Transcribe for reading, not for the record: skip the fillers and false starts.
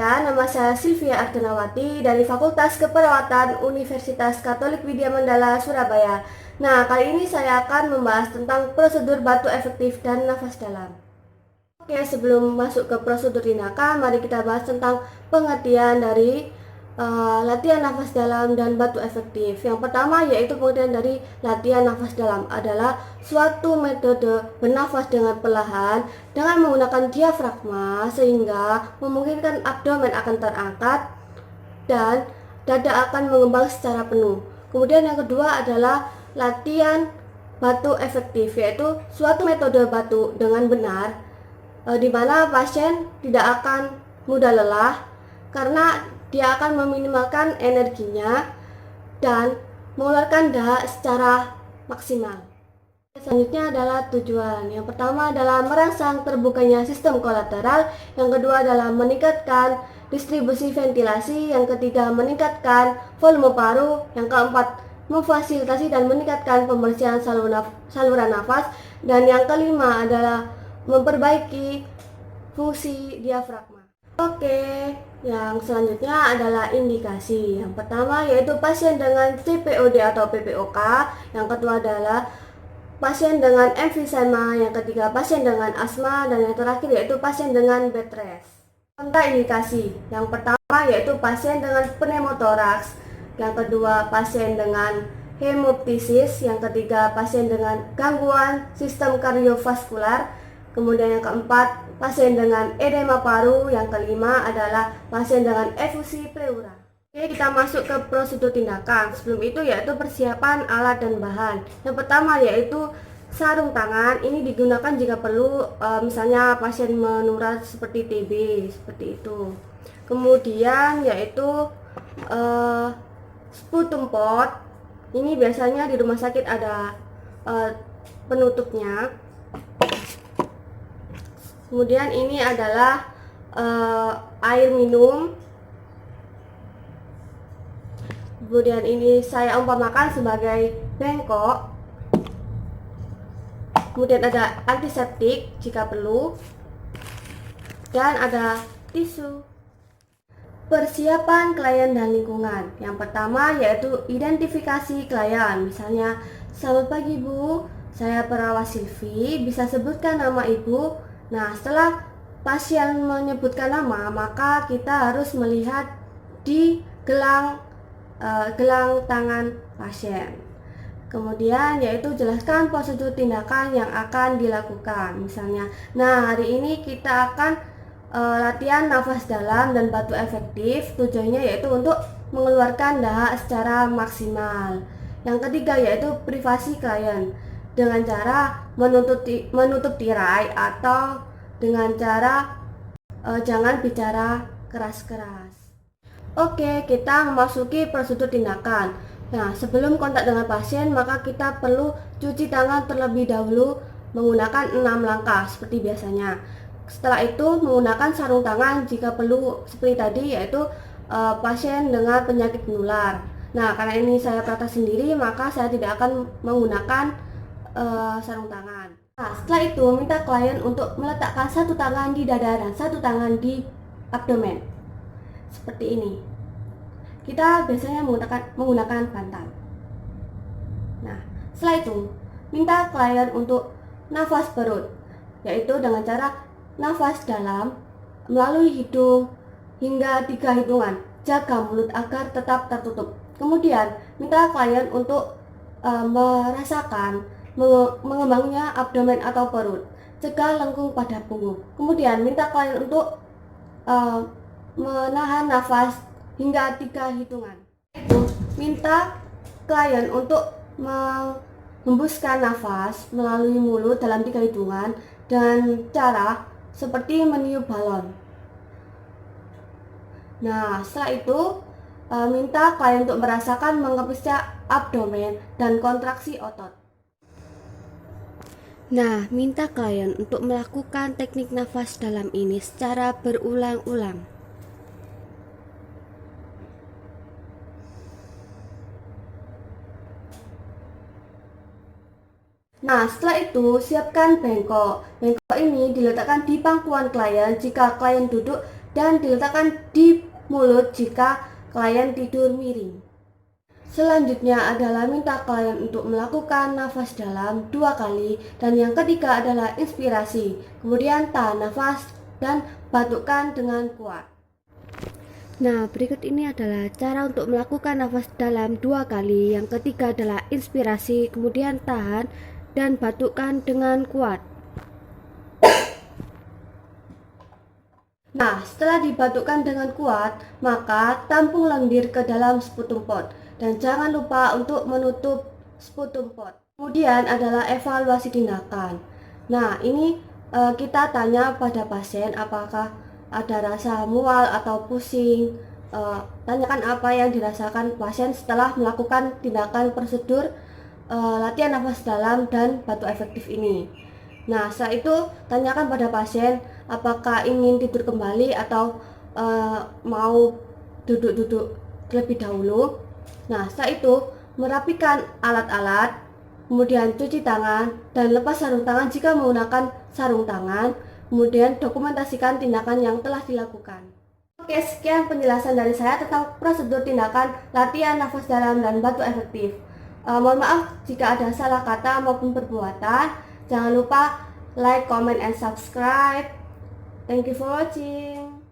Perkenalkan, nama saya Sylvia Ardenawati dari Fakultas Keperawatan Universitas Katolik Widya Mandala, Surabaya. Nah, kali ini saya akan membahas tentang prosedur batuk efektif dan nafas dalam. Oke, sebelum masuk ke prosedur tindakan, mari kita bahas tentang pengertian dari latihan nafas dalam dan batuk efektif. Yang pertama yaitu pengertian dari latihan nafas dalam adalah suatu metode bernafas dengan perlahan dengan menggunakan diafragma sehingga memungkinkan abdomen akan terangkat dan dada akan mengembang secara penuh. Kemudian yang kedua adalah latihan batuk efektif, yaitu suatu metode batuk dengan benar di mana pasien tidak akan mudah lelah karena dia akan meminimalkan energinya dan mengeluarkan dahak secara maksimal. Selanjutnya adalah tujuan. Yang pertama adalah merangsang terbukanya sistem kolateral, yang kedua adalah meningkatkan distribusi ventilasi, yang ketiga meningkatkan volume paru, yang keempat memfasilitasi dan meningkatkan pembersihan saluran nafas, dan yang kelima adalah memperbaiki fungsi diafragma. Oke, yang selanjutnya adalah indikasi. Yang pertama yaitu pasien dengan CPOD atau PPOK, yang kedua adalah pasien dengan emfisema, yang ketiga pasien dengan asma, dan yang terakhir yaitu pasien dengan bed rest. Kontraindikasi. Yang pertama yaitu pasien dengan pneumotoraks, yang kedua pasien dengan hemoptisis, yang ketiga pasien dengan gangguan sistem kardiovaskular, kemudian yang keempat pasien dengan edema paru, yang kelima adalah pasien dengan efusi pleura. Oke, kita masuk ke prosedur tindakan. Sebelum itu yaitu persiapan alat dan bahan. Yang pertama yaitu sarung tangan. Ini digunakan jika perlu, misalnya pasien menular seperti TB, seperti itu. Kemudian yaitu sputum pot. Ini biasanya di rumah sakit ada penutupnya. Kemudian ini adalah air minum. Kemudian ini saya umpamakan sebagai bengkok. Kemudian ada antiseptik jika perlu. Dan ada tisu. Persiapan klien dan lingkungan. Yang pertama yaitu identifikasi klien. Misalnya, selamat pagi Bu, saya perawat Silvi, bisa sebutkan nama Ibu? Nah, setelah pasien menyebutkan nama, maka kita harus melihat di gelang tangan pasien. Kemudian yaitu jelaskan prosedur tindakan yang akan dilakukan. Misalnya, nah hari ini kita akan latihan nafas dalam dan batuk efektif. Tujuannya yaitu untuk mengeluarkan dahak secara maksimal. Yang ketiga yaitu privasi klien dengan cara menutup tirai atau dengan cara jangan bicara keras-keras. Oke, kita memasuki prosedur tindakan. Nah, sebelum kontak dengan pasien, maka kita perlu cuci tangan terlebih dahulu menggunakan 6 langkah seperti biasanya. Setelah itu menggunakan sarung tangan jika perlu seperti tadi, yaitu pasien dengan penyakit menular. Nah, karena ini saya praktek sendiri, maka saya tidak akan menggunakan sarung tangan. Nah, setelah itu minta klien untuk meletakkan satu tangan di dada dan satu tangan di abdomen. Seperti ini. Kita biasanya menggunakan bantal. Nah, setelah itu minta klien untuk nafas perut, yaitu dengan cara nafas dalam melalui hidung hingga 3 hitungan. Jaga mulut agar tetap tertutup. Kemudian minta klien untuk merasakan mengembangnya abdomen atau perut, cegah lengkung pada punggung. Kemudian minta klien untuk menahan nafas hingga 3 hitungan. Itu minta klien untuk menghembuskan nafas melalui mulut dalam 3 hitungan dengan cara seperti meniup balon. Nah, setelah itu minta klien untuk merasakan mengepisnya abdomen dan kontraksi otot. Nah, minta klien untuk melakukan teknik nafas dalam ini secara berulang-ulang. Nah, setelah itu siapkan bengkok. Bengkok ini diletakkan di pangkuan klien. Jika klien duduk dan diletakkan di mulut jika klien tidur miring. Selanjutnya adalah minta klien untuk melakukan nafas dalam 2 kali, dan yang ketiga adalah inspirasi, kemudian tahan nafas dan batukkan dengan kuat. Nah, berikut ini adalah cara untuk melakukan nafas dalam 2 kali. Yang ketiga adalah inspirasi, kemudian tahan dan batukkan dengan kuat. Nah, setelah dibatukkan dengan kuat, maka tampung lendir ke dalam sputum pot dan jangan lupa untuk menutup sputum pot. Kemudian adalah evaluasi tindakan. Nah, ini kita tanya pada pasien apakah ada rasa mual atau pusing. Tanyakan apa yang dirasakan pasien setelah melakukan tindakan prosedur latihan nafas dalam dan batuk efektif ini. Nah, setelah itu tanyakan pada pasien apakah ingin tidur kembali atau mau duduk-duduk terlebih dahulu. Nah, setelah itu merapikan alat-alat, kemudian cuci tangan dan lepas sarung tangan jika menggunakan sarung tangan, kemudian dokumentasikan tindakan yang telah dilakukan. Oke, sekian penjelasan dari saya tentang prosedur tindakan latihan nafas dalam dan batuk efektif. Mohon maaf jika ada salah kata maupun perbuatan. Jangan lupa like, comment, and subscribe. Thank you for watching.